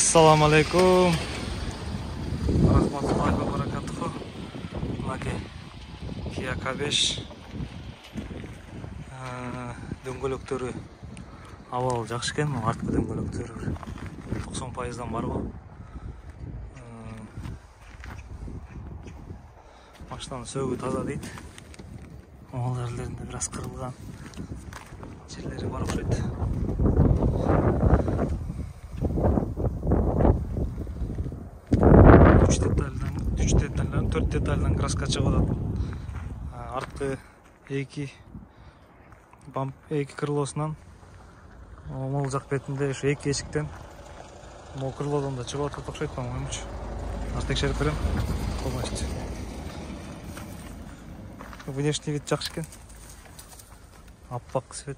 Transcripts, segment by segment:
Assalamu alaikum. Rahmatullohi va barakatuhu. Maka Kia K5 дөңгөлөктөрү абал жакшы экен. Арткы дөңгөлөктөрү 90%дан бар го. Машинанын сөөгү таза дейт. Ал жерлеринде бир аз кырылган жерлери бар окшойт. Төрт детальдан краска чыгып атат. Арткы эки крылосунан могул жак бетинде ушу эки эшиктен могул крылодон да чыгып атат окшойт, по-моему. Азыр текшерип берем. Полностью. Внешний вид жакшы экен. Аппак свет.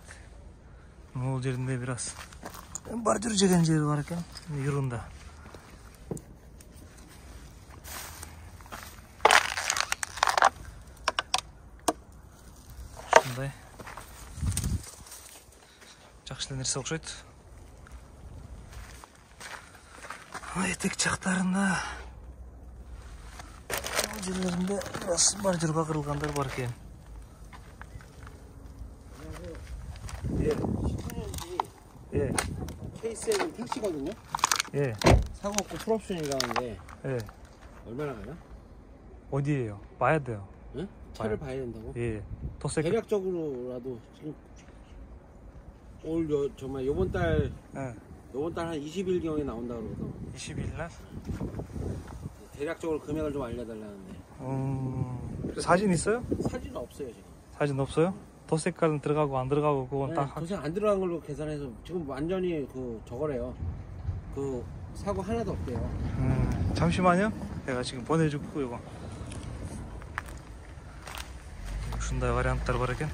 Могул жеринде бир аз бардыр жеген жери бар экен. Юрунда. Жакшы нерсе окшойт. Этек жактарында жерлеринде бираз бардырга кырылгандар бар экен. K7 택시거든요. 예. 사고 없고 풀옵션이라는데. 예. 얼마나 가요? 어디에요? 봐야 돼요. 응? 차를 봐야 된다고? 예. 토색. 대략적으로라도 지금 올 정말 요번 달 예. 요번 달 한 20일 경에 나온다 그러거든. 20일 날? 대략적으로 금액을 좀 알려달라는데. 사진 있어요? 사진은 없어요 지금. 사진 없어요? 도색깔은 들어가고 안 들어가고 그건 네, 딱. 도색 안 들어간 걸로 계산해서 지금 완전히 그 저거래요. 그 사고 하나도 없대요. 잠시만요. 내가 지금 보내주고 이거. Ушундай варианттар бар экен.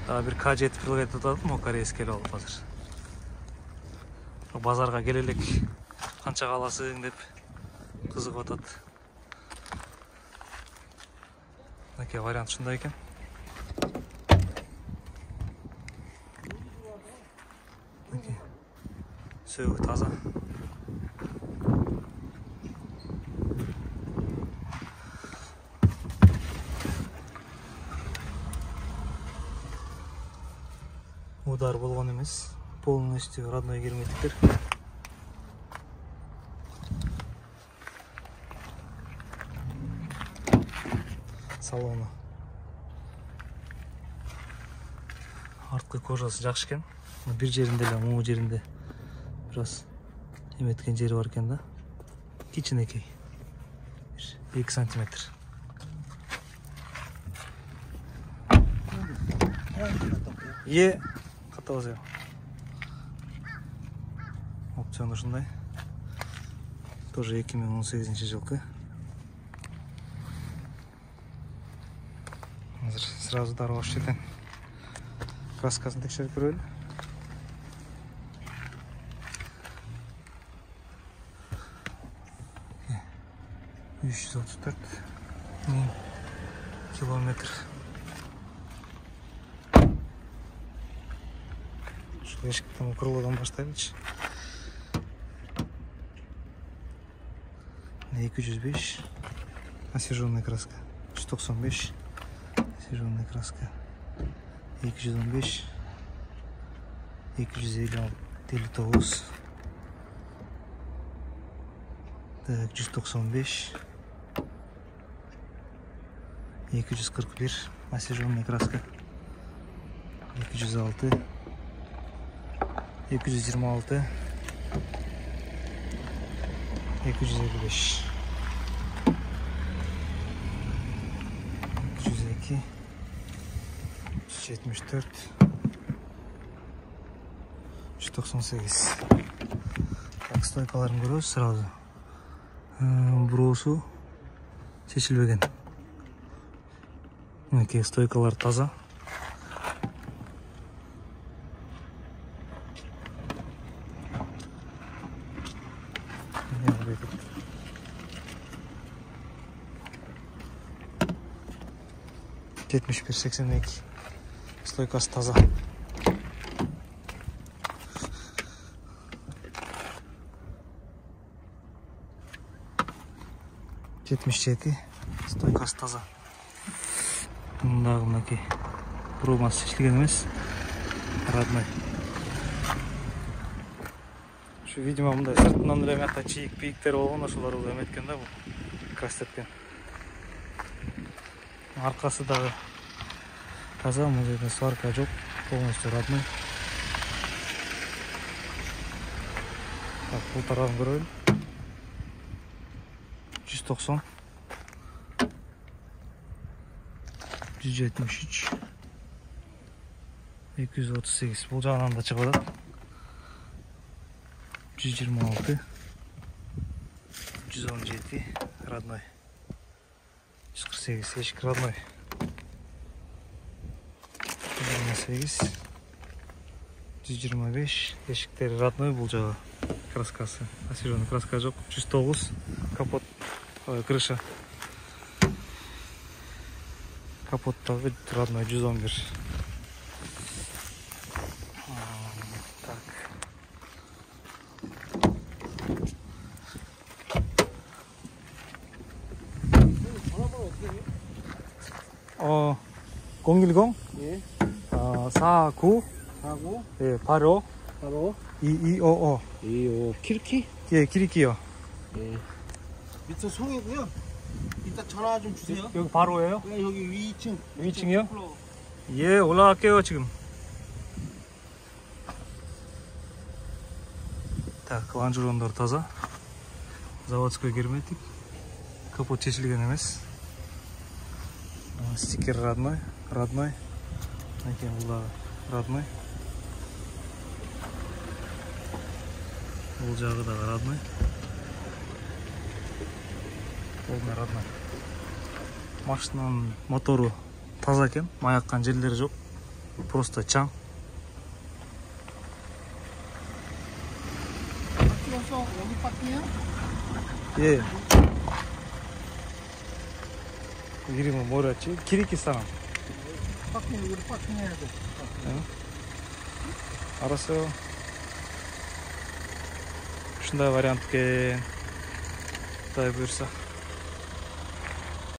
Дагы бир K7 кырылып атат, могу корейский эле алып азыр. Базарга келе элек канчага аласың деп кызыгып атат. Мынакей вариант ушундай экен. Сөөгү таза. Удар болгон эмес, полностью родной герметиктер. Салону. Арткы кожасы жакшы экен. Бир жеринде эле, могу жеринде бир аз эметкен жери бар экен да. Кичинекей. 2 сантиметр. Е, ката болсо. Опцион ушундай. Тоже 2018-жылкы. Азыр сразу дароо жерден краскасын текшерип көрөлү. Үч 34 000 километр. Эшиктен крылодан баштайлычы. 205 освеженная краска. 195 освеженная краска. 215 259 так, 195 241 освеженная краска. 206 226 255 202 74 198. Так, стойкаларын көрөбүз сразу. Броосу чечилбеген. Мынакей стойкалар таза. Жетmiş bir 82 стойкасы таза. 77. Стойкасы таза. Мындағы мынакей пробасы иштеген эмес. Родной. Şu видимо мындай сыртынан эле мыякта чийик-пийиктер болгон, ошолорду эметкен да, бул крастеткен. Аркасы дагы таза, мына жерде сварка жок, полностью родной. Так, бул тарабын көрөлү. 190. 173. 238. Бул жагынан да чыгып атат. 126. 117. Родной. 148. Эшик родной. 128. 125. Эшиктери родной бул жагы. Краскасы. Освеженный краска жок. 109. Капот. Крыша. Капот дагы родной 111. Так. 전화번호 어떻게 해요? 010 예. 49 하고 예, 85 바로 2255. 이 키르키? 예, 기리키요. 예. 밑에 송이고요. 이따 전화 좀 주세요. 여기 바로예요? 네, 여기 위 2층. 위층이요? 예, 올라갈게요, 지금. Так, лонжерондор таза. Заводской герметик. Капот чечилген эмес. Стикер родной. Родной. Накин бул родной. Бул жагы дагы родной. Полный родной. Машинанын мотору таза экен, маяккан жерлери жок. Просто чаң. 찍었어? 여기 파킹이야? 예. 이름은 뭐랬지? 기리키 사람. 파킹, 우리 파킹해야 돼. 알았어요. ушундай вариант экен. Кудай буюрса.